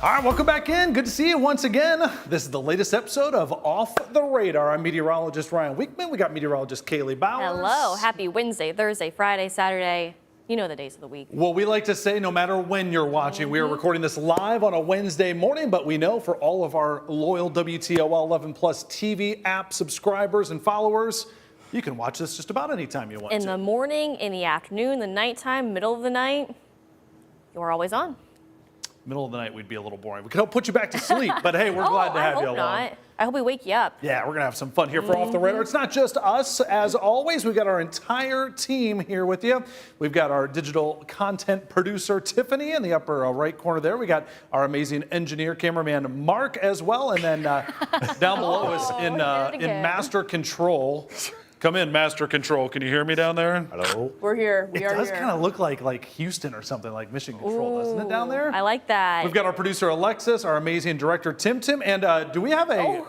All right, welcome back in. Good to see you once again. This is the latest episode of Off the Radar. I'm meteorologist Ryan Weekman. We got meteorologist Kaylee Bowers. Hello. Happy Wednesday, Thursday, Friday, Saturday. You know the days of the week. Well, we like to say no matter when you're watching, we are recording this live on a Wednesday morning, but we know for all of our loyal WTOL 11 Plus TV app subscribers and followers, you can watch this just about any time you want In to. the morning, in the afternoon, the nighttime, middle of the night, you're always on. Middle of the night, we'd be a little boring. We could help put you back to sleep, but hey, we're glad to have you along. Not. I hope we wake you up. Yeah, we're going to have some fun here for Off the Radar. It's not just us. As always, we've got our entire team here with you. We've got our digital content producer, Tiffany, in the upper right corner there. We got our amazing engineer, cameraman, Mark, as well. And then down below us in Master Control. Come in, Master Control. Can you hear me down there? Hello. We're here. It does kind of look like Houston or something, like Mission Control, doesn't it, down there? I like that. We've got our producer, Alexis, our amazing director, Tim, and do we have a...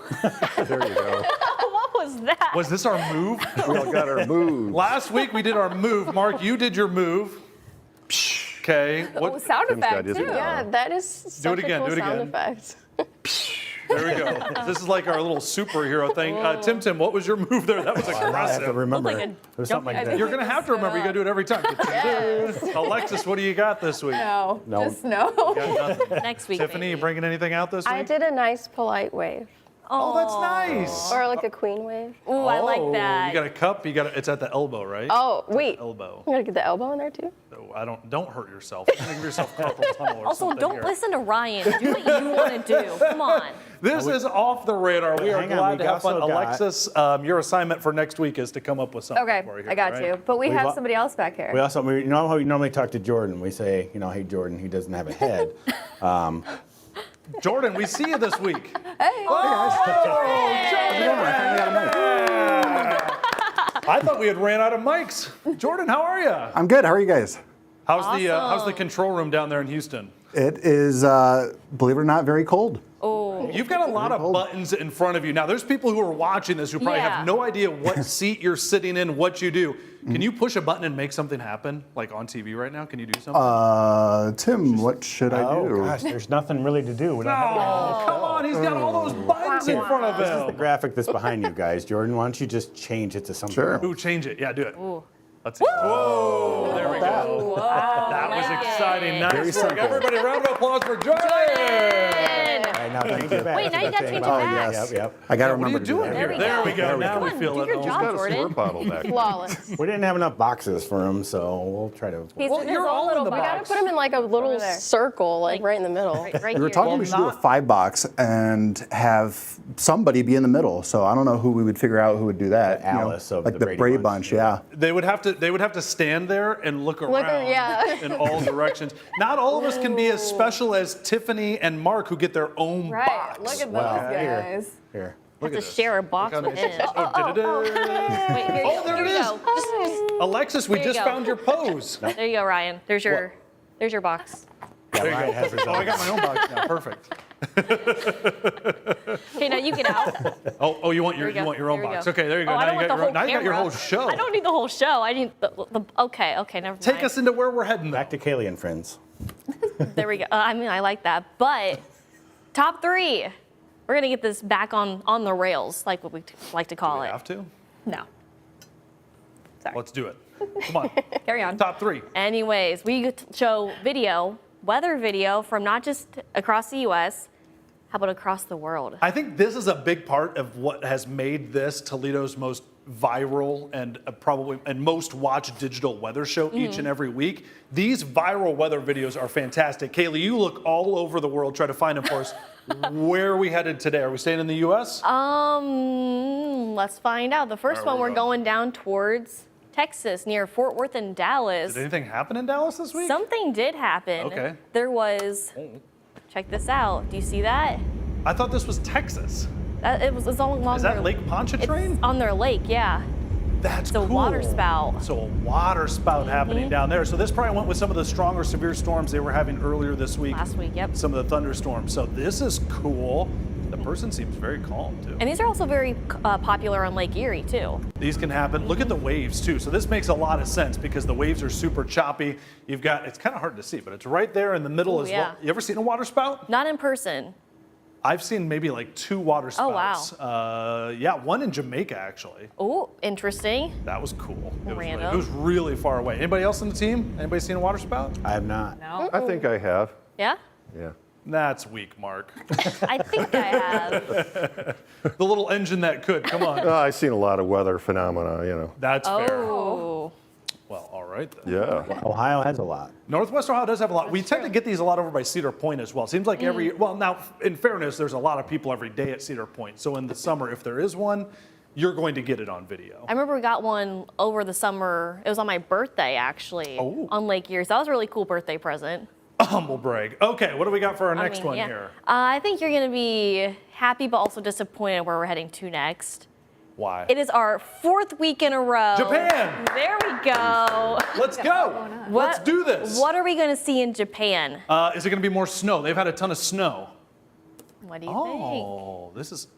There you go. What was that? Was this our move? We all got our moves. Last week we did our move. Mark, you did your move. Okay. Oh, sound Tim's got effect his too. power. Yeah, that is such it again, a cool do it sound again. effect. There we go. This is like our little superhero thing. Tim, what was your move there? That was I have to aggressive. remember. Looked like a It was something like jump- that. You're going to have to remember. You got to do it every time. Alexis, what do you got this week? No, No. just no. Got nothing. Next week. Tiffany, you maybe. bringing anything out this week? I did a nice polite wave. Oh, that's nice. Or like a queen wave. Ooh, I like Oh, that. You got a cup. It's at the elbow, right? Oh, wait. Elbow. You gotta get the elbow in there too? So don't hurt yourself. Don't give yourself carpal tunnel or Also, something don't here. listen to Ryan. Do what you want to do. Come on. This is Off the Radar. We are Hang on, glad we to have fun. also got- Alexis, your assignment for next week is to come up with something Okay, for you. I got right? you. But we We've have al- somebody else back here. You know how we normally talk to Jordan? We say, hey, Jordan, he doesn't have a head. Jordan, we see you this week. Hey. I thought we had ran out of mics. Jordan, how are you? I'm good. How are you guys? How's the control room down there in Houston? It is, believe it or not, very cold. Oh, You've got a lot of buttons in front of you. Now, there's people who are watching this who probably Yeah. have no idea what seat you're sitting in, what you do. Can you push a button and make something happen, like on TV right now? Can you do something? Tim, what should I Oh do? gosh, there's nothing really to do. We don't have Oh, come on. He's got all those buttons in front of The him. graphic that's behind you guys, Jordan, why don't you just change it to something Sure. else? Ooh, change it. Yeah, do it. Let's see. Whoa, there we go. That was like it. exciting. Nice Very work. simple. Everybody, round of applause for Jordan. Right, now change it back. Wait, now you gotta change it Oh, back. yes. Yep. I got to What are you remember to do doing that. here? we There go. we go. Now Come we on, feel do it. your all. job, Got a Jordan. squirt bottle back. Flawless. We didn't have enough boxes for him, so we'll try to. He's Well, in you're his all own in little the We box. gotta put him in like a little Over there. circle, like right in the middle. Right We were here. talking we should do a 5-box and have somebody be in the middle. So I don't know who we would figure out who would do that. you know, Alice of like the the Brady Brady Bunch. Bunch, yeah. They would have to stand there and look around yeah. in all directions. Not all of us can be as special as Tiffany and Mark, who get their own Right. box. Look at Wow. those guys. Here. Look To at this. share a box Look with how him. nice. Oh, did-da-da. Wait, here you Oh, go. there Here it you is. go. Alexis, we There you just go. found your pose. There you go, Ryan. There's your box. There you Ryan go. has his Oh, I own. got my own box now. Perfect. Okay, now you get out. Oh, you want There your we go. ouse. Okay, there you go. There we Okay, there you go. Oh, I now don't you want got the your, whole now you got your camera. whole show. I don't need the whole show. I need okay, never mind. Take us into where we're heading. Though. Back to Kaylee and friends. There we go. I mean, I like that. But top 3. We're gonna get this back on the rails, like what we like to call We it. have to. No. Sorry. Let's do it. Come on. Carry on. Top 3. Anyways, we get to show weather video from not just across the U.S., how about across the world? I think this is a big part of what has made this Toledo's most viral and probably and most watched digital weather show each and every week. These viral weather videos are fantastic. Kaylee, you look all over the world, try to find them for us. Where are we headed today? Are we staying in the U.S.? Let's find out. The first Where one, are we we're going? going down towards Texas, near Fort Worth and Dallas. Did anything happen in Dallas this week? Something did happen. Okay. There was, check this out. Do you see that? I thought this was Texas. It's along Is that Lake Pontchartrain? It's on their lake, yeah. That's It's a cool. water spout. So a water spout happening down there. So this probably went with some of the stronger severe storms they were having earlier this week. Last week, yep. Some of the thunderstorms. So this is cool. The person seems very calm too. And these are also very popular on Lake Erie too. These can happen. Look at the waves too. So this makes a lot of sense because the waves are super choppy. You've got, it's kind of hard to see, but it's right there in the middle as yeah. well. You ever seen a water spout? Not in person. I've seen maybe like 2 water Oh, wow. spouts. Yeah, one in Jamaica actually. Oh, interesting. That was cool. Random. It was really far away. Anybody else on the team? Anybody seen a water spout? I have not. No. I think I have. Yeah? Yeah. That's weak, Mark. I think I have. The little engine that could. Come on. I've seen a lot of weather phenomena, you know. That's fair. Oh. Well, all right then. Yeah. Ohio has a lot. Northwest Ohio does have a lot. We tend to get these a lot over by Cedar Point as well. Seems like every, well, now, in fairness, there's a lot of people every day at Cedar Point. So in the summer, if there is one, you're going to get it on video. I remember we got one over the summer. It was on my birthday, actually, Oh. on Lake Erie. So that was a really cool birthday present. Humble brag. Okay, what do we got for our next one yeah. here? I think you're going to be happy but also disappointed where we're heading to next. Why? It is our 4th week in a row. Japan! There we go. Let's go. Let's do this. What are we going to see in Japan? Is it going to be more snow? They've had a ton of snow. What do you Oh, this is,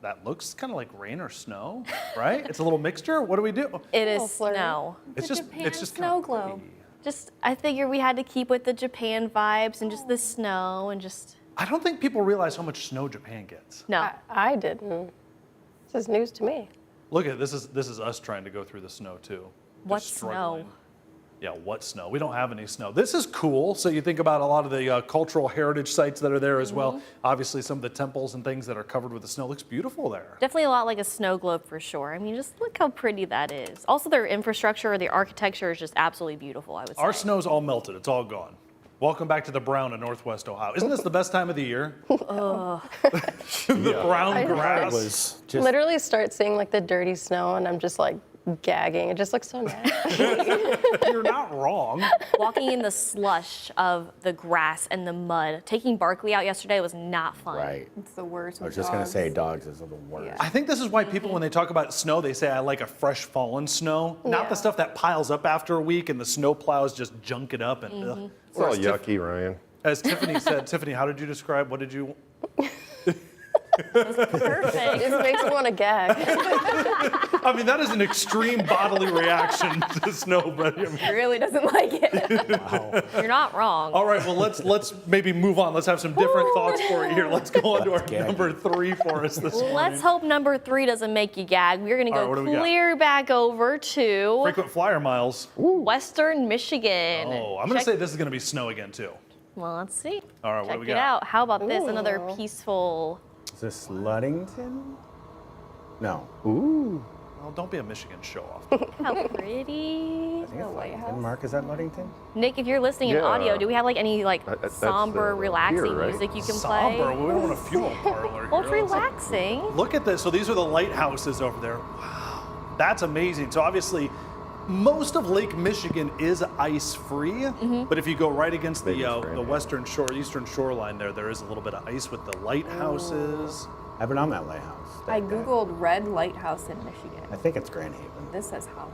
that looks kind of like rain or snow, right? It's a little mixture. What do we do? think? It is flurry. snow. It's just, Japan it's just snow kinda globe. pretty. Just, I figured we had to keep with the Japan vibes and just the snow and just, I don't think people realize how much snow Japan gets. no. I didn't. This is news to me. Look at this is us trying to go through the snow too. Just What snow? struggling. Yeah, what snow? We don't have any snow. This is cool. So you think about a lot of the cultural heritage sites that are there as well. Obviously, some of the temples and things that are covered with the snow looks beautiful there. Definitely a lot like a snow globe for sure. I mean, just look how pretty that is. Also, their infrastructure, the architecture is just absolutely beautiful, I would say. Our snow's all melted. It's all gone. Welcome back to the brown in Northwest Ohio. Isn't this the best time of the year? The brown grass. Was just Literally start seeing like the dirty snow and I'm just like gagging. It just looks so nasty. You're not wrong. Walking in the slush of the grass and the mud. Taking Barkley out yesterday was not fun. right. It's the worst. I was just gonna say dogs is the worst. Yeah. I think this is why people, when they talk about snow, they say, I like a fresh fallen snow. Not Yeah. the stuff that piles up after a week and the snow plows just junk it up. And ugh. It's all As Tiff- yucky, Ryan. As Tiffany said, Tiffany, how did you describe, what did you? Perfect. It makes me want to gag. I mean, that is an extreme bodily reaction to snow, but I mean, He really doesn't like it. You're not wrong. all right, well, let's maybe move on. Let's have some different thoughts for you here. Let's go on to our gag. number 3 for us this morning. Let's hope number 3 doesn't make you gag. We're going to All right, go what do we got? clear back over to Frequent flyer miles. Western Michigan. Oh, I'm going to Check- say this is going to be snow again, too. Well, let's see. All right, what Check do we it got? out. How about this? Another peaceful. Is this Ludington? No. Well, don't be a Michigan show-off. How pretty. I think it's Ludington. Mark, is that Ludington? Nick, if you're listening in Yeah. audio, do we have like any like That's, somber, relaxing here, right? music you can Somber. play? We don't want a funeral parlor Well, it's here. relaxing. Look at this. So these are the lighthouses over there. Wow, that's amazing. So obviously, most of Lake Michigan is ice-free, but if you go right against Maybe the it's the right. western shore, eastern shoreline there is a little bit of ice with the lighthouses. I've been on that lighthouse. I googled Red Lighthouse in Michigan. I think it's Grand Haven. This says how.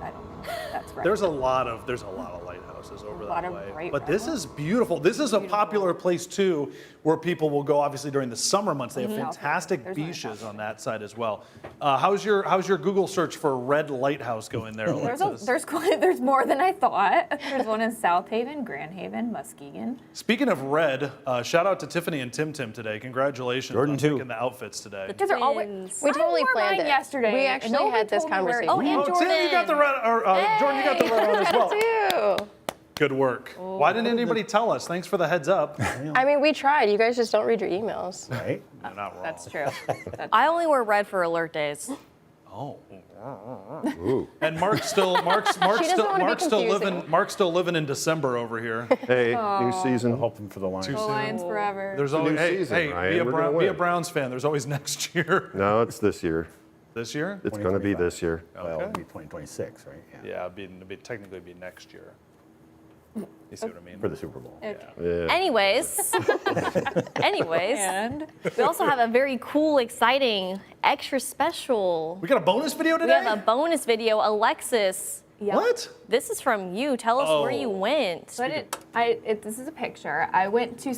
I don't know. If that's right. There's a lot of lighthouses over lot that of way. bright But red this ones? is beautiful. This is a popular place too, where people will go. Obviously during the summer months, they have fantastic There's one in beaches South on that side as well. How's your Google search for Red Lighthouse going there, Alexis? There's more than I thought. There's one in South Haven, Grand Haven, Muskegon. Speaking of red, shout out to Tiffany and Tim today. Congratulations Jordan on too. picking the outfits today. Because they're always. Twins. We totally I wore planned mine it. yesterday. We and actually nobody had this told me where it- conversation. Oh, and Tim, you got the red, or Jordan, you got the red on as well. Too. Good work. Why didn't anybody tell us? Thanks for the heads up. You're I mean, we tried. You guys just don't read your emails. Right? not wrong. That's true. I only wear red for alert days. Oh. Ooh. And Mark's still doesn't wanna be confusing. Mark's still living in December over here. Hey, new season. Hoping for the Lions. Too soon. Lions forever. There's a always new season, hey, Ryan. be a We're gonna be a win. Browns fan. There's always next year. No, it's this year. This year? It's going to be this year. Well, it'll be 2026, right? Yeah, it'd be technically be next year. You see what I mean? For the Super Bowl. Yeah. Anyways, And we also have a very cool, exciting, extra special. We got a bonus video We today? have a bonus video. Alexis, yeah. What? this is from you. Tell us where you Oh. went. But this is a picture. I went to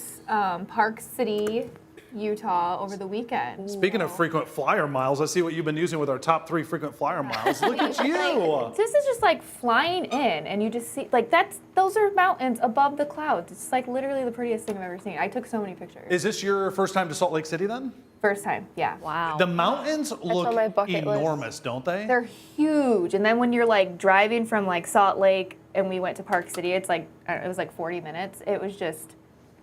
Park City Utah over the weekend. Speaking of frequent flyer miles, I see what you've been using with our top 3 frequent flyer miles. Look at you. This is just like flying in, and you just see like those are mountains above the clouds. It's like literally the prettiest thing I've ever seen. I took so many pictures. Is this your first time to Salt Lake City then? First time, yeah. Wow. The mountains look on my bucket list. enormous, don't they? They're huge, and then when you're like driving from like Salt Lake, and we went to Park City, it's like it was like 40 minutes. It was just.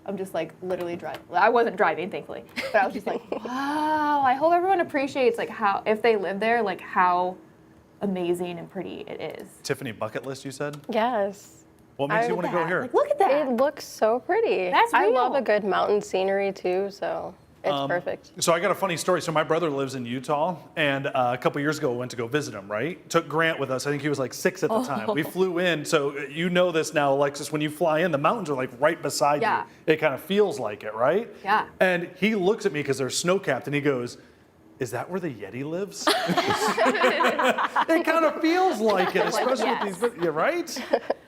I'm just like literally driving. I wasn't driving, thankfully, but I was just like, wow. I hope everyone appreciates like how, if they live there, like how amazing and pretty it is. Tiffany, bucket list, you said? Yes. What makes I- you want to go here? Like, look at that. It looks so pretty. That's I love real. a good mountain scenery too, so it's perfect. So I got a funny story. So my brother lives in Utah, and a couple years ago we went to go visit him, right? Took Grant with us. I think he was like 6 at the time. We flew in. So you know this now, Alexis, when you fly in, the mountains are like right beside Yeah. you. It kind of feels like it, right? Yeah. And he looks at me because they're snow-capped, and he goes, "Is that where the Yeti lives?" It kind of feels like it, especially yes. with these, yeah, right?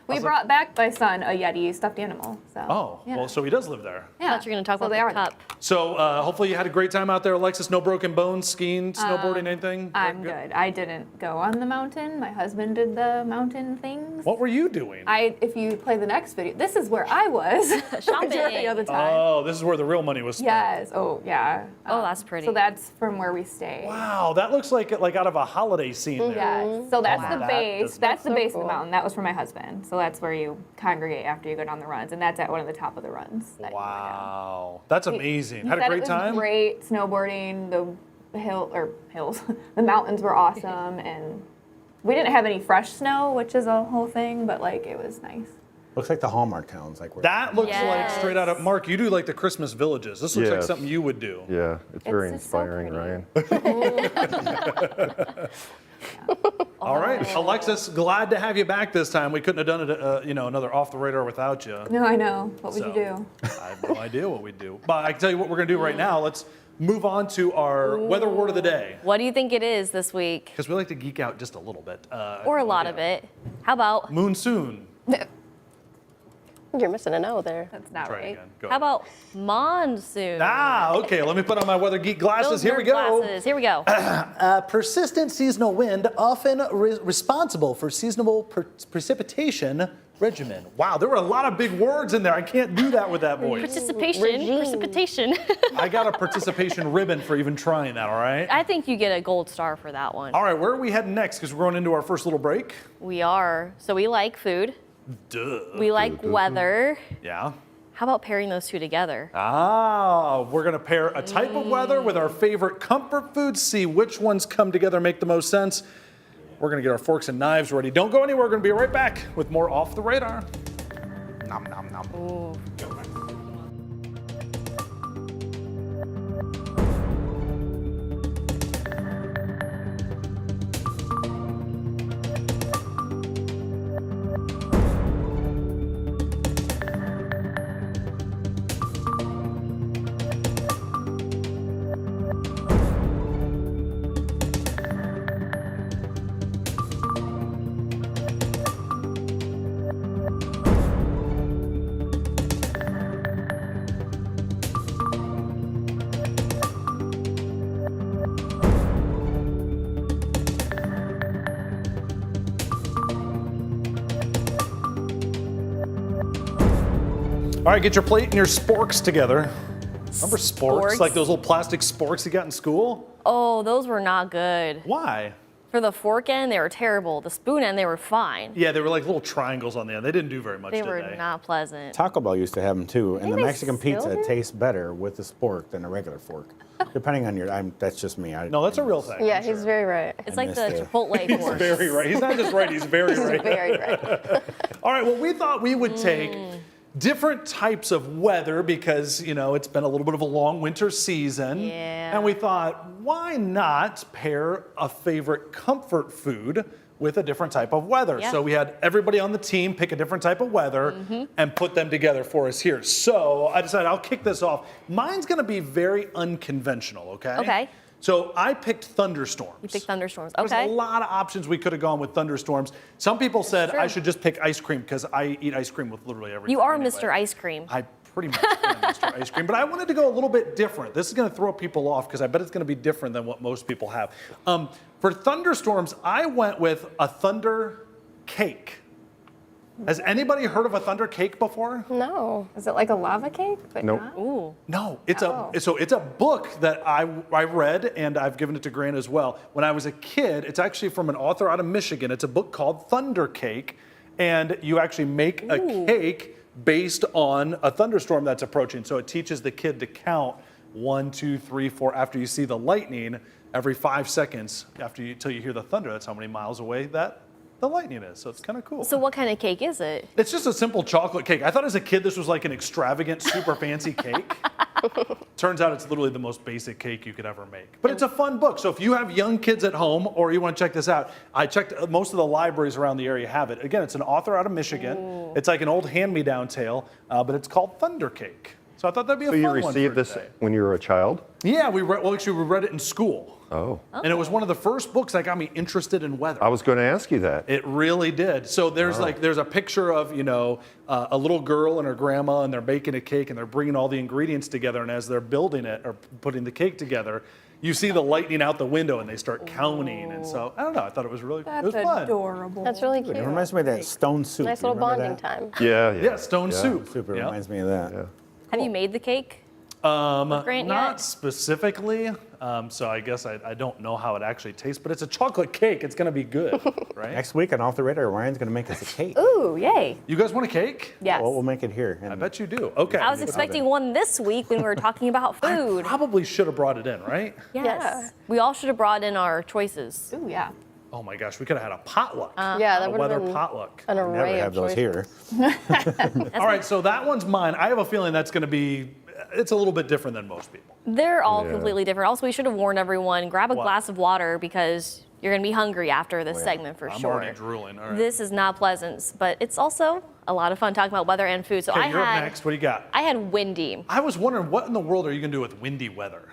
We brought back my son a Yeti stuffed animal. So. Oh, yeah. well, so he does live there. Yeah. I thought you were going to talk So about they the are cup. So hopefully you had a great time out there, Alexis. No broken bones, skiing, snowboarding, anything? I'm good. I didn't go on the mountain. My husband did the mountain things. What were you doing? If you play the next video, this is where I was Shopping. during the time. Oh, this is where the real money was spent. Yes. Oh, yeah. Oh, that's pretty. So that's from where we stay. Wow, that looks like out of a holiday scene there. Yeah. So that's the That base. does- That's the so base of cool. the mountain. That was for my husband. So that's where you congregate after you go down the runs, and that's at one of the top of the runs. that you go down. Wow, that's amazing. He Had a said great it was time? Great snowboarding. The hills, the mountains were awesome, and we didn't have any fresh snow, which is a whole thing, but like it was nice. Looks like the Hallmark towns, like we're. That looks like Yes. straight out of, Mark, you do like the Christmas villages. This looks like Yes. something you would do. Yeah, it's very just so inspiring, pretty. Ryan. All right, Alexis, glad to have you back this time. We couldn't have done it, another off the radar without you. No, I know. What would So, you do? I have no idea what we'd do. But I can tell you what we're going to do right now. Let's move on to our weather word of the day. What do you think it is this week? Because we like to geek out just a little bit. Or a lot of it. How about Monsoon. You're missing an O there. That's not Try it right. again. Go how ahead. about monsoon? Okay. Let me put on my weather geek glasses. Those Here we nerd go. Glasses. Here we go. Persistent seasonal wind, often responsible for seasonal precipitation regimen. Wow, there were a lot of big words in there. I can't do that with that voice. Participation, Regime. precipitation. I got a participation ribbon for even trying that, all right? I think you get a gold star for that one. All right, where are we heading next? Because we're going into our first little break. We are. So we like food. Duh. We like weather. Yeah. How about pairing those two together? We're going to pair a type of weather with our favorite comfort foods, see which ones come together, make the most sense. We're going to get our forks and knives ready. Don't go anywhere. We're going to be right back with more Off the Radar. Nom, nom, nom. Ooh. All right, get your plate and your sporks together. Remember sporks? Sporks? Like those little plastic sporks you got in school? Oh, those were not good. Why? For the fork end, they were terrible. The spoon end, they were fine. Yeah, they were like little triangles on the end. They didn't do very much, They did were they? not pleasant. Taco Bell used to have them too, and the they Mexican still pizza do? tastes better with the spork than a regular fork, depending on your. that's just me. No, that's a real thing. Yeah, I'm he's sure. very right. It's like missed the it. Chipotle He's fork. very right. He's not just right, he's very right. Very right. All right, well, we thought we would take different types of weather because, it's been a little bit of a long winter season. Yeah. And we thought, why not pair a favorite comfort food with a different type of weather? Yeah. So we had everybody on the team pick a different type of weather and put them together for us here. So I decided I'll kick this off. Mine's gonna be very unconventional, okay? Okay. So I picked thunderstorms. You pick thunderstorms. There's Okay. a lot of options we could have gone with thunderstorms. Some people said True. I should just pick ice cream because I eat ice cream with literally everything. You are anyway. Mr. Ice Cream. I pretty much been Mr. Ice Cream. But I wanted to go a little bit different. This is going to throw people off because I bet it's going to be different than what most people have. For thunderstorms, I went with a thunder cake. Has anybody heard of a thunder cake before? No. Is it like a lava cake? But Nope. not? Ooh. No, it's a book that I read, and I've given it to Grant as well. When I was a kid, it's actually from an author out of Michigan. It's a book called Thunder Cake, and you actually make a cake based on a thunderstorm that's approaching. So it teaches the kid to count 1, 2, 3, 4 after you see the lightning every 5 seconds till you hear the thunder. That's how many miles away that the lightning is. So it's kind of cool. So what kind of cake is it? It's just a simple chocolate cake. I thought as a kid this was like an extravagant, super fancy cake. Turns out it's literally the most basic cake you could ever make. But it's a fun book. So if you have young kids at home or you want to check this out, I checked most of the libraries around the area have it. Again, it's an author out of Michigan. Ooh. It's like an old hand-me-down tale, but it's called Thunder Cake. So I thought that'd be a So fun you one for received this today. when you were a child? Yeah, we read it in school. Oh. And it was one of the first books that got me interested in weather. I was going to ask you that. It really did. So there's there's a picture of a little girl and her grandma, and they're baking a cake, and they're bringing all the ingredients together. And as they're building it or putting the cake together, you see the lightning out the window, and they start counting. And so I don't know. I thought it was really it was fun. adorable. That's really cute. It reminds me of that stone soup. Nice You little remember bonding that? time. Yeah, Yeah, stone soup. Soup, it Yep. reminds me of that. Yeah. Have you made the cake? Grant Not yet? specifically. So I guess I don't know how it actually tastes, but it's a chocolate cake. It's going to be good, right? Next week on Off the Radar, Ryan's going to make us a cake. Ooh, yay. You guys want a cake? Yes. Well, we'll make it here. I bet you do. Okay. I was expecting one this week when we were talking about I food. probably should have brought it in, right? Yes. Yeah. We all should have brought in our choices. Ooh, yeah. Oh my gosh, we could have had a potluck. Yeah, that a would weather have been potluck. an Never array have of those choices. here. All right, so that one's mine. I have a feeling that's going to be, it's a little bit different than most people. They're all Yeah. completely different. Also, we should have warned everyone, grab a What? glass of water because you're going to be hungry after this segment for I'm sure. already drooling. All right. This is not pleasant, but it's also a lot of fun talking about weather and food. So Okay, I you're up had next. What do you got? I had windy. I was wondering, what in the world are you going to do with windy weather?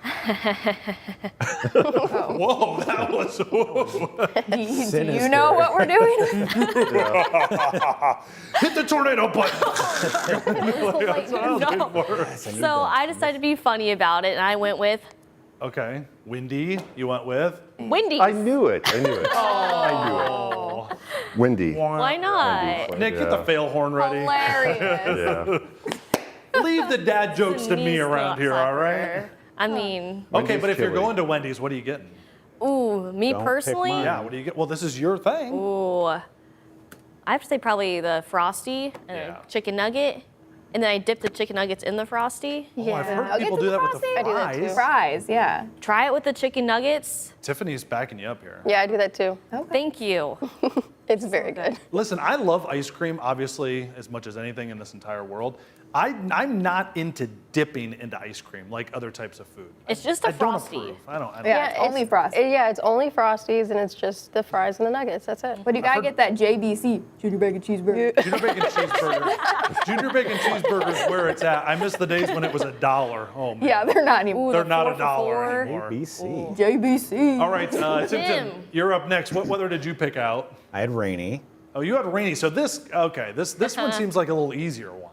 Whoa, that was. Whoa. Do you know what we're doing? Hit the tornado button. That's what I was waiting for. So I decided to be funny about it, and I went with Okay, windy, you went with? windy. I knew it. I knew it. I knew it. Windy. Why not? Nick, get the fail horn ready. Hilarious. Yeah. Leave the dad jokes to me Knee around here, all right? slapper. I mean, Okay, but if you're chili. going to Wendy's, what are you getting? ooh, me Don't pick personally, mine. Yeah, what do you get? Well, this is your thing. ooh, I have to say probably the Frosty and Yeah. a chicken nugget. And then I dip the chicken nuggets in the Frosty. Oh, I've heard Nuggets people in do the that with the frosting? I do that too. fries. Fries, yeah. Try it with the chicken nuggets. Tiffany's backing you up here. Yeah, I do that too. Thank you. It's very good. Listen, I love ice cream, obviously, as much as anything in this entire world. I'm not into dipping into ice cream like other types of food. It's just a I don't Frosty. approve. I don't. Yeah. It's only Frosty. Yeah, it's only Frosties, and it's just the fries and the nuggets. That's it. But you gotta get that JBC, Junior Bacon Cheeseburger. Junior Bacon Cheeseburgers. Junior Bacon Cheeseburgers, where it's at. I miss the days when it was $1. Oh man. Yeah, they're not anymore. They're the not 4 for $1 $4. anymore. ABC. JBC. All right, Tim, Tim. you're up next. What weather did you pick out? I had rainy. Oh, you had rainy. So this one seems like a little easier one.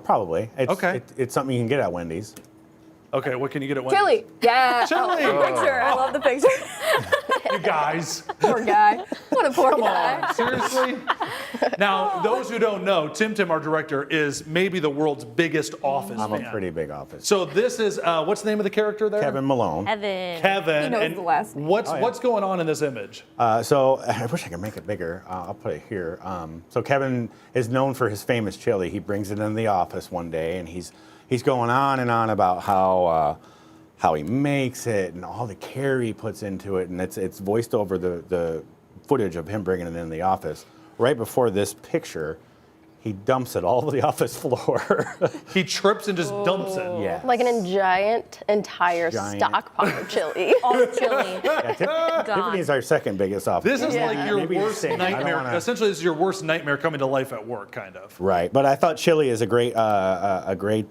Probably. It's, Okay. It's something you can get at Wendy's. Okay, what can you get at Wendy's? Chili. Yeah. Chili. Picture. I love the picture. You guys. Poor guy. What a poor Come guy. on, seriously? Now, those who don't know, Tim, our director, is maybe the world's biggest Office I'm fan. a pretty big office. So this is, what's the name of the character there? Kevin Malone. Evan. Kevin. He knows and the last name. What's going on in this image? So I wish I could make it bigger. I'll put it here. So Kevin is known for his famous chili. He brings it into the office one day, and he's going on and on about how he makes it and all the care he puts into it, and it's voiced over the footage of him bringing it in the office. Right before this picture, he dumps it all over the office floor. He trips and just dumps it. Yeah. Like an entire Giant. stockpile of chili. All the chili. Gone. Tiffany's our second biggest office. This is like your Maybe worst same. I don't nightmare. wanna- Essentially, this is your worst nightmare coming to life at work, kind of. Right, but I thought chili is a great Just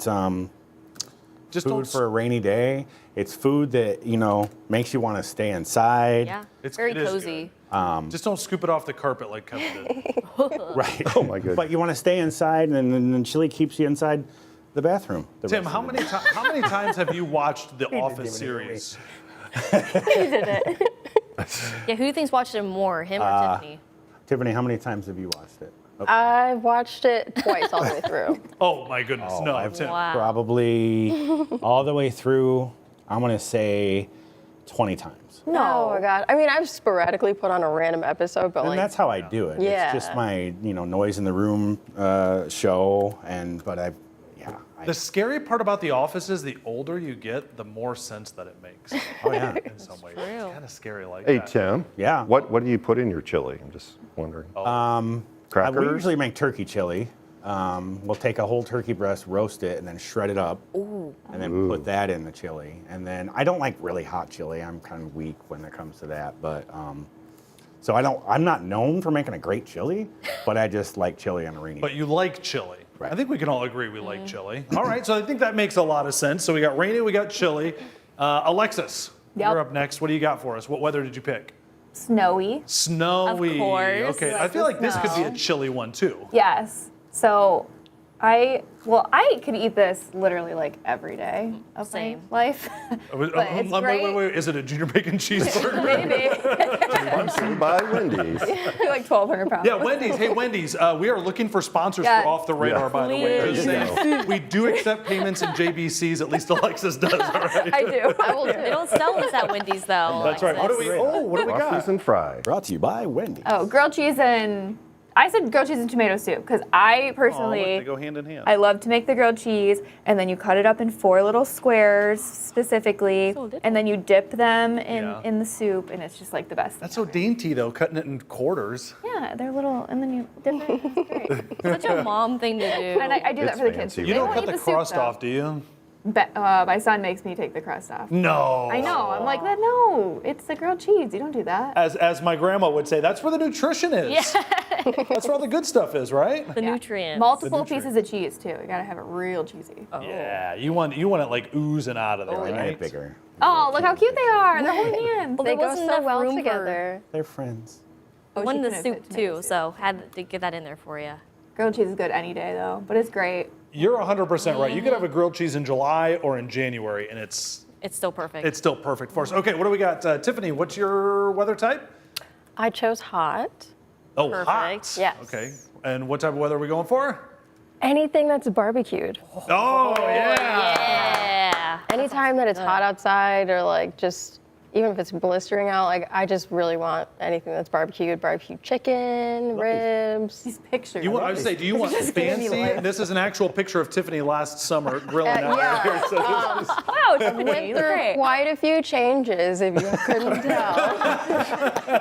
food don't. for a rainy day. It's food that makes you want to stay inside. Yeah. It's- Very it is cozy. Just don't scoop it off the carpet like Kevin did. Right. Oh my goodness. But you want to stay inside, and then chili keeps you inside The bathroom. The Tim, rest how of the many, day. how many times have you watched The Office give it away. series? Yeah, who do you think's watched it more, him or Tiffany? Tiffany, how many times have you watched it? Oh, I watched it twice all the way through. Oh my goodness, no, I've Tim. Wow. probably all the way through, I'm going to say 20 times. No. Oh my god. I mean, I've sporadically put on a random episode, but And like, that's how I do it. Yeah. It's just my, noise in the room show. The scary part about The Office is the older you get, the more sense that it makes. Oh, yeah. In some ways, it's True. kind of scary like Hey, that. Tim. Yeah. What do you put in your chili? I'm just wondering. We Crackers? usually make turkey chili. We'll take a whole turkey breast, roast it, and then shred it up. And then put that in the chili. And then I don't like really hot chili. I'm kind of weak when it comes to that. But so I'm not known for making a great chili, but I just like chili on a rainy day. But you like chili. Right. I think we can all agree we like chili. All right, so I think that makes a lot of sense. So we got rainy, we got chili. Alexis, Yep. you're up next. What do you got for us? What weather did you pick? Snowy. Snowy. Of course. Okay, I Like feel the like this could be a snow. chilly one too. Yes. So I could eat this literally like every day of Same. my life. But it's great. Wait. Is it a junior bacon cheeseburger? Maybe. Sponsored by Wendy's. Like 1,200 pounds. Yeah, Wendy's. Hey, Wendy's. We are looking for sponsors Yes. for Off the Radar, Yeah. by the way. Please. Just There saying. you We do accept payments in JBCs. At least Alexis does. All right. I do. I will They do. don't sell this at Wendy's though. That's right. What do we? What do we Waffles got? and fries. Brought to you by Wendy's. Oh, grilled cheese and I said grilled cheese and tomato soup because I Oh, look, personally they go hand in hand. I love to make the grilled cheese and then you cut it up in 4 little squares specifically So little. and then you dip them in Yeah. in the soup and it's just like the best. That's so dainty, though, cutting it in quarters. Yeah, they're little and then you dip it. It's great. Such a mom thing to do. And I do that It's for the kids. fancy. They You don't won't cut eat the soup, crust though. off, do you? My son makes me take the crust off. No. I know. I'm like, no, it's the grilled cheese. You don't do that. As my grandma would say, that's where the nutrition is. Yeah. That's where all the good stuff is, right? The nutrients. Multiple nutrient. pieces of cheese too. You gotta have it real cheesy. Yeah, you want it like oozing out of there, They made right? it bigger. Oh, look how cute they are. They're holding hands. Well, They there go wasn't so enough well room for- together. They're friends. One in the she couldn't soup fit tomato too, soup. so had to get that in there for you. Grilled cheese is good any day though, but it's great. You're 100% right. You could have a grilled cheese in July or in January, and it's It's still perfect. still perfect for us. Okay, what do we got? Tiffany, what's your weather type? I chose hot. Oh, Perfect. hot. Yes. Okay, and what type of weather are we going for? Anything that's barbecued. Oh, yeah. yeah. Anytime that it's hot outside or like just even if it's blistering out, like I just really want anything that's barbecued, barbecue chicken, ribs. These pictures. I would say, do you want just gave me fancy? life. This is an actual picture of Tiffany last summer grilling out yeah. right here. So this is- Wow, it's Went through great. quite a few changes, if you couldn't tell.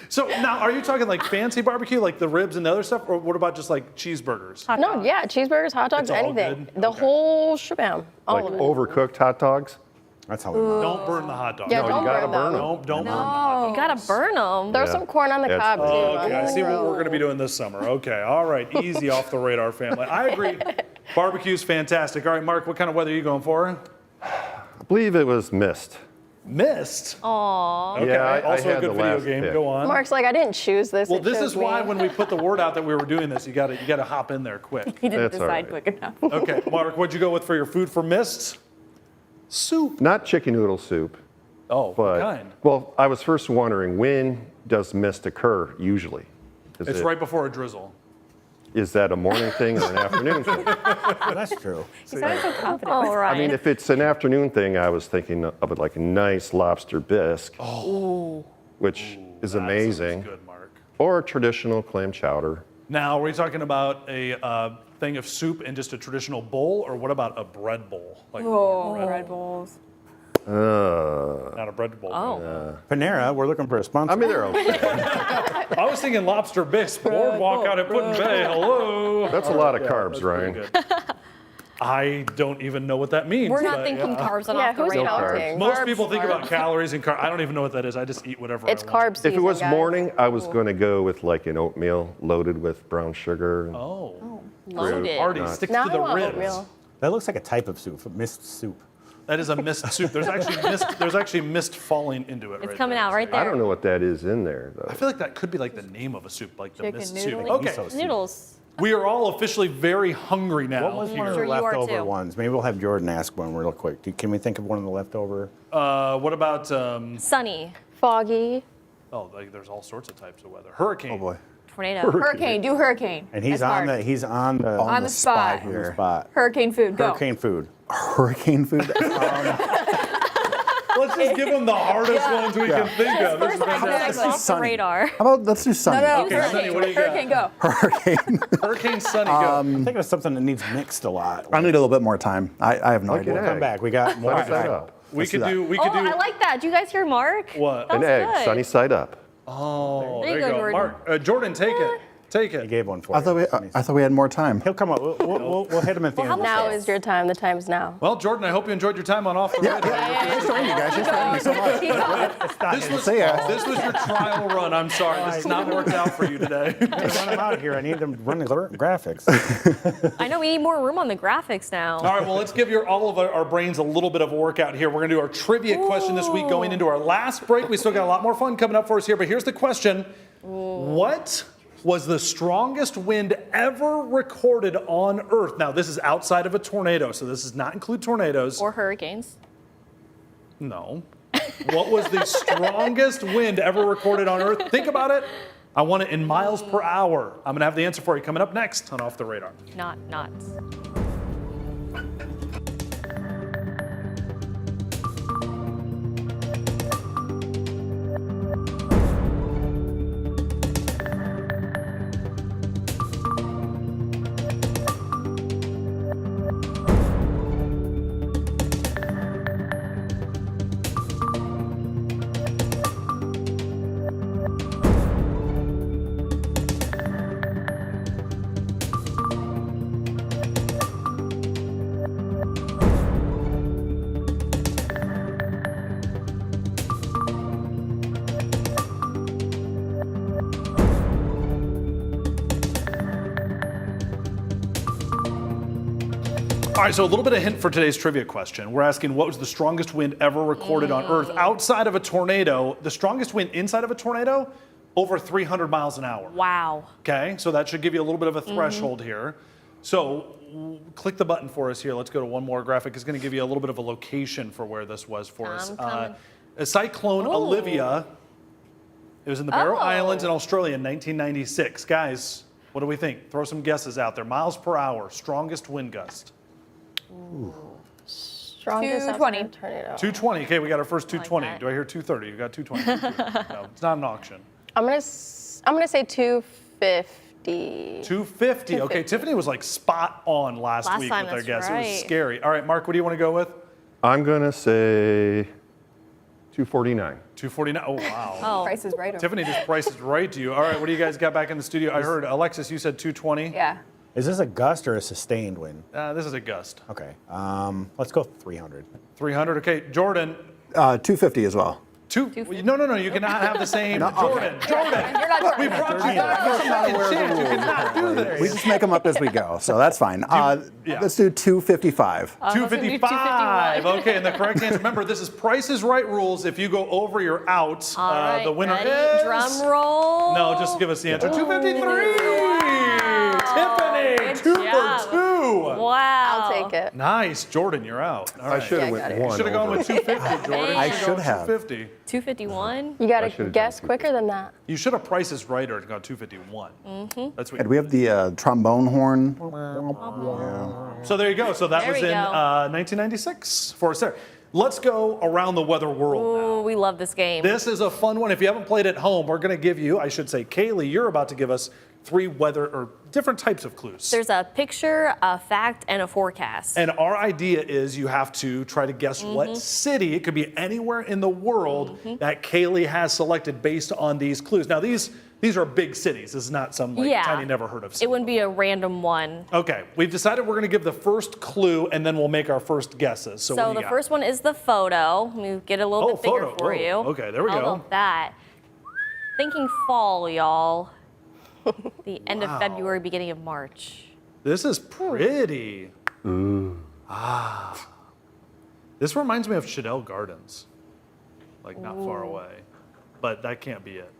So now, are you talking like fancy barbecue, like the ribs and the other stuff, or what about just like cheeseburgers? No, yeah, cheeseburgers, hot dogs, It's all anything. good? The Okay. whole shabam, all Like of it. overcooked hot dogs? That's how we want. Don't burn the hot dog. Yeah, No, don't you gotta burn burn them. them. Don't burn the hot dog. You gotta burn them. Throw Yeah. some corn on the That's cob too. fine. Okay, I see what we're going to be doing this summer. Okay, all right, easy off the radar, family. I agree. Barbecue's fantastic. All right, Mark, what kind of weather are you going for? I believe it was mist. Mist. Aw. Okay, Yeah, I also a had good the video last game. pick. Go on. Mark's like, I didn't choose this. Well, it this chose is why me. when we put the word out that we were doing this, you got to hop in there quick. He didn't That's all decide right. quick enough. Okay, Mark, what'd you go with for your food for mist? Soup. Not chicken noodle soup, Oh, what but kind? well, I was first wondering when does mist occur usually? It's right before a drizzle. Is that a morning thing or an afternoon thing? That's true. He sounded so confident. All right. I mean, if it's an afternoon thing, I was thinking of it like a nice lobster bisque, which is That sounds amazing, good, Mark. or a traditional clam chowder. Now, are we talking about a thing of soup in just a traditional bowl, or what about a bread bowl? Like Red Bulls. not a bread bowl. oh. Panera, we're looking for a sponsor. I mean, they're okay. I was thinking lobster bisque, boardwalk out at Putin Bay. Hello. That's a lot of carbs, Ryan. Good. I don't even know what that means. We're not but, thinking yeah. carbs on Yeah, off the who's radar. counting? Most Carbs, people think carbs. about calories and carbs. I don't even know what that is. I just eat whatever It's I want. carb season, If it was guys. morning, I was going to go with like an oatmeal loaded with brown sugar. And Oh, Loaded. Artie, stick Now to I the want ribs. oatmeal. That looks like a type of soup, mist soup. That is a mist soup. There's actually mist falling into it. It's right coming there. out right there. I don't know what that is in there, though. I feel like that could be like the name of a soup, like the Chicken mist soup. noodle? Okay. Miso soup. Noodles. We are all officially very hungry now. What was one of Sure the you are leftover too. ones? Maybe we'll have Jordan ask one real quick. Can we think of one of the leftover? What about, Sunny, Foggy. there's all sorts of types of weather. Hurricane. Oh boy. tornado. Hurricane. Do hurricane. And he's That's on hard. the he's on the On the spot. here. spot. Hurricane food. Go. Hurricane food. Hurricane food. Let's just give them the hardest ones we can think of. This is First one, fantastic. it's off the Sunny. radar. How about let's do sunny? No, Okay, Sunny, what do you got? Hurricane. Go. Hurricane. Hurricane Sunny, go. I'm thinking of something that needs mixed a lot. I need a little bit more time. I have no Like idea. an We'll come egg. back. We got more. Sunny side up. we could do. Oh, I like that. Do you guys hear Mark? What? That An was egg, good. sunny side up. Oh, There you go, Jordan. Mark, Jordan, take it. Take I it. gave one for I you. thought we had more time. He'll come up. We'll hit him at the Well, end. how Now about is your time. The time is now. Well, Jordan, I hope you enjoyed your time on Off the Radar. Thanks for having me, guys. Thanks for having me so much. See ya. This was your trial run. I'm sorry. This has not worked out for you today. Run him out of here. I need them to run the graphics. I know we need more room on the graphics now. All right, well, let's give all of our brains a little bit of a workout here. We're going to do our trivia question this week going into our last break. We still got a lot more fun coming up for us here, but here's the question. What was the strongest wind ever recorded on Earth? Now, this is outside of a tornado, so this does not include tornadoes. Or hurricanes. No. What was the strongest wind ever recorded on Earth? Think about it. I want it in miles per hour. I'm going to have the answer for you coming up next on Off the Radar. Not knots. All right, so a little bit of hint for today's trivia question. We're asking what was the strongest wind ever recorded on Earth outside of a tornado? The strongest wind inside of a tornado? Over 300 miles an hour. Wow. Okay, so that should give you a little bit of a threshold here. So click the button for us here. Let's go to one more graphic. It's going to give you a little bit of a location for where this was for us. coming. A Cyclone Ooh. Olivia. It was in the Barrow Oh. Islands in Australia in 1996. Guys, what do we think? Throw some guesses out there. Miles per hour, strongest wind gust. Strongest 220. outside tornado. 220. Okay, we got our first 220. that. Do I hear 230? You got 220. No, it's not an auction. I'm gonna say 250. 250. Okay, Tiffany was like spot on last Last week time, with our that's guess. It was right. scary. All right, Mark, what do you want to go with? I'm going to say 249. 249. Oh, wow. Oh. Price is right. Over. Tiffany just priced it right to you. All right, what do you guys got back in the studio? I heard, Alexis, you said 220. Yeah. Is this a gust or a sustained wind? This is a gust. Okay. Let's go 300. 300. Okay, Jordan. 250 as well. No. You cannot have the same. Jordan. You're not Jordan. We brought you back for a second chance. You cannot do this. We just make them up as we go, so that's fine. Let's do 255. 255. Okay, and the correct answer. Remember, this is Price is Right rules. If you go over, you're out. All right, the winner ready? is. Drum roll. No, just give us the answer. 253. Tiffany, Good 2 job. for 2. Wow. I'll take it. Nice, Jordan, you're out. All I right. should have Yeah, went got it. one. Should have gone over. with 250, Jordan. I You should gone with have. 250. 251. You I gotta should've guess done quicker than that. You should have Price is Right or gone 251. That's what. And we have the trombone horn. So there you go. So that There was we in go. 1996 for us there. Let's go around the weather world now. Ooh, we love this game. This is a fun one. If you haven't played at home, we're going to give you, I should say, Kaylee, you're about to give us 3 weather or different types of clues. There's a picture, a fact, and a forecast. And our idea is you have to try to guess what city, it could be anywhere in the world, that Kaylee has selected based on these clues. Now, these are big cities. This is not some tiny, never heard of city. It wouldn't be a random one. Okay, we've decided we're going to give the first clue and then we'll make our first guesses. So, what do So you the got? first one is the photo. Let me get a little Oh, bit bigger photo. for Whoa. you. Okay, there we How go. about that? Thinking fall, y'all. The end of February, beginning of March. This is pretty. This reminds me of Chanel Gardens, like not far away, but that can't be it.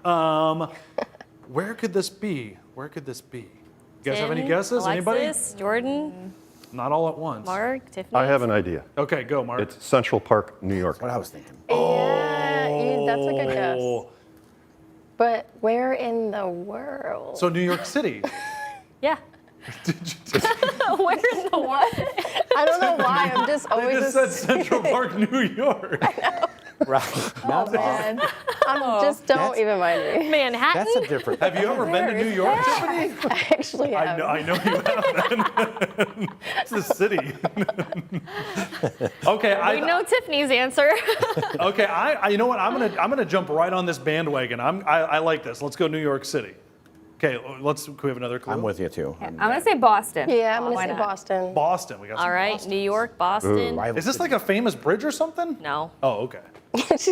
Where could this be? Where could this be? You guys have any Tim, guesses? Anybody? Alexis, Jordan, Not all at once. Mark, Tiffany. I have an idea. Okay, go, Mark. It's Central Park, New York. What I was thinking. Yeah, that's a good guess. Oh, But where in the world? so New York City. Yeah. Where in the world? I don't know why. I'm just They always. just said Central Park, New York. Right. Oh, man. Just don't even mind me. Manhattan? That's a different. Have you ever been to New York, Tiffany? I actually have. I know you have. It's the city. Okay, We know Tiffany's answer. Okay, you know what? I'm gonna jump right on this bandwagon. I like this. Let's go New York City. Okay, can we have another clue? I'm with you too. I'm gonna say Boston. Yeah, I'm Why gonna say not? Boston. Boston. We got some All right, Boston. New York, Boston. Rival Is this city. like a famous bridge or something? No, Oh, okay.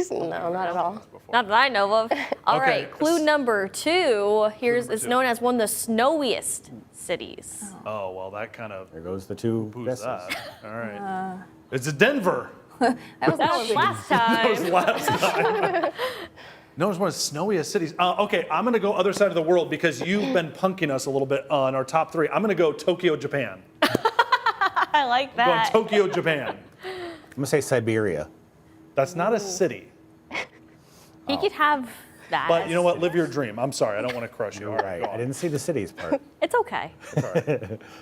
No, not at all. not that I know of. All Okay. right, clue number 2. It's two. known as one of the snowiest cities. Oh, well, that kind of There goes the two who's guesses. that? All right. It's Denver. That was last time. Last time. No, it's one of the snowiest cities. Okay, I'm gonna go other side of the world because you've been punking us a little bit on our top 3. I'm gonna go Tokyo, Japan. I like Going that. Tokyo, Japan. I'm gonna say Siberia. That's not a city. He could have that. But you know what? Live your dream. I'm sorry. I don't want to crush you. All Right. go I on. didn't see the cities part. It's okay.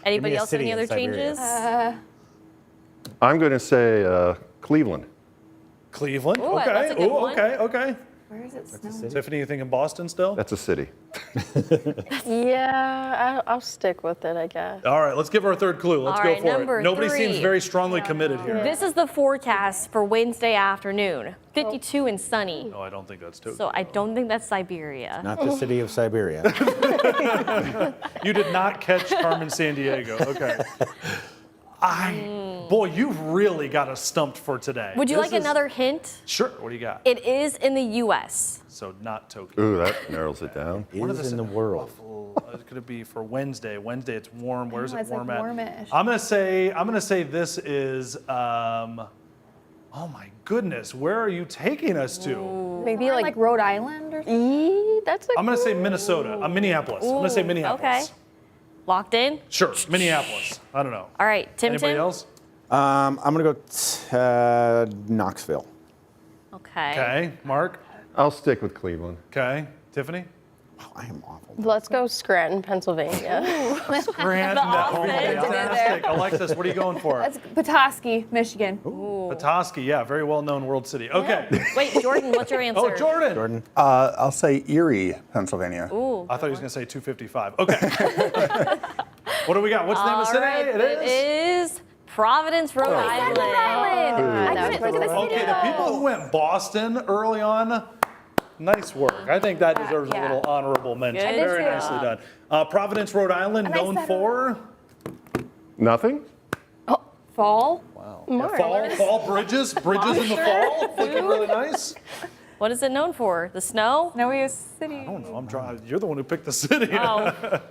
Anybody a else have city any in other Siberia. changes? I'm going to say Cleveland. Cleveland. Ooh, okay. that's a good one. Okay. Where is it snowing? Tiffany, you thinking Boston still? That's a city. Yeah, I'll stick with it, I guess. All right. Let's give our third clue. Let's All go right, for number it. Nobody 3. seems very strongly committed here. This is the forecast for Wednesday afternoon. 52 and sunny. No, I don't think that's Tokyo. So I don't think that's Siberia. Not the city of Siberia. You did not catch Carmen San Diego. Okay. Boy, you've really got us stumped for today. Would you This like is- another hint? Sure. What do you got? It is in the U.S. So not Tokyo. Ooh, that narrows it down. Is in the world. Could it be for Wednesday? Wednesday, it's warm. Where's know, it it's like warm at? warmish. I'm gonna say this is. Oh my goodness, where are you taking us to? Maybe Like Rhode Island or something? That's a I'm gonna say Minnesota. Minneapolis. I'm gonna say Ooh, Minneapolis. Okay. Locked in? Sure, Minneapolis. I don't know. All right, Tim. Anybody else? I'm gonna go Knoxville. Okay. Okay, Mark. I'll stick with Cleveland. Okay, Tiffany. Oh, I am awful. Let's go Scranton, Pennsylvania. Scranton. Okay, fantastic. Alexis, what are you going for? That's Petoskey, Michigan. Petoskey. Yeah, very well-known world city. Okay. Wait, Jordan, what's your answer? Oh, Jordan. Jordan. I'll say Erie, Pennsylvania. Ooh. I thought he was gonna say 255. Okay. What do we got? What's the name of the city? All right, It is. is Providence, Rhode Island. I that couldn't think of the was city Okay, the people who went Boston early on, nice work. I think that deserves a yeah. little honorable mention. Good Very job. nicely done. Providence, Rhode Island, And I known said- for Nothing? Fall. fall bridges in the fall, looking really nice. What is it known for? The snow? Snowiest city. I don't know. I'm trying. You're the one who picked the city. Oh.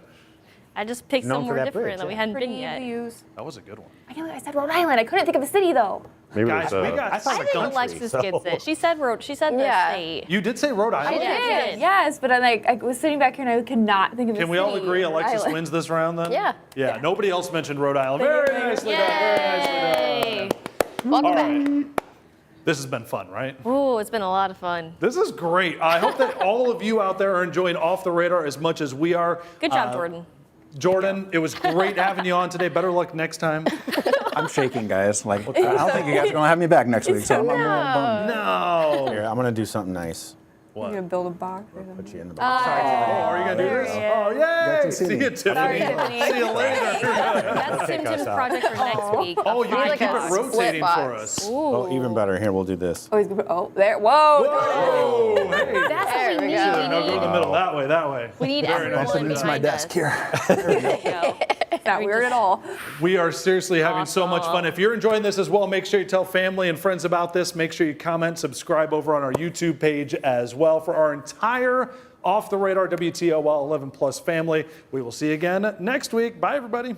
I just picked Known for somewhere that different bridge, that we yeah. hadn't Pretty been yet. to use. That was a good one. I can't believe I said Rhode Island. I couldn't think of a city though. Maybe Guys, it's we got. I thought I it was think country, Alexis so- gets it. She said the Yeah. state. You did say Rhode Island. did. Yes, but I was sitting back here and I could not think of a city. Can we all agree Alexis Island. wins this round then? Yeah. Yeah. Nobody else mentioned Rhode Island. Very nicely done. Very nicely Yay! done. Welcome All back. right. This has been fun, right? Ooh, it's been a lot of fun. This is great. I hope that all of you out there are enjoying Off the Radar as much as we are. Good job, Jordan. Jordan, it was great having you on today. Better luck next time. I'm shaking, guys. Like, I don't think you guys are gonna have me back next week, so I'm a little bummed. No. Here, I'm gonna do something nice. What? You're gonna build a box or something. Put you in the box. Oh, are you going to do this? Oh, yay. to see See me. you, Tiffany. Tiffany. See you later. That's Tim Tim's project for next week. Oh, you can like keep a it split rotating box. for us. Oh, even better. Here, we'll do this. Oh, he's gonna put, oh, there. Whoa. Oh, hey. That's There what we we need. go. No, go in the middle. That way, that way. We need Very nice. everyone It's my behind desk us. here. There you go. It's not weird at all. We are seriously having so much fun. If you're enjoying this as well, make sure you tell family and friends about this. Make sure you comment, subscribe over on our YouTube page as well for our entire Off the Radar WTOL 11 Plus family. We will see you again next week. Bye, everybody.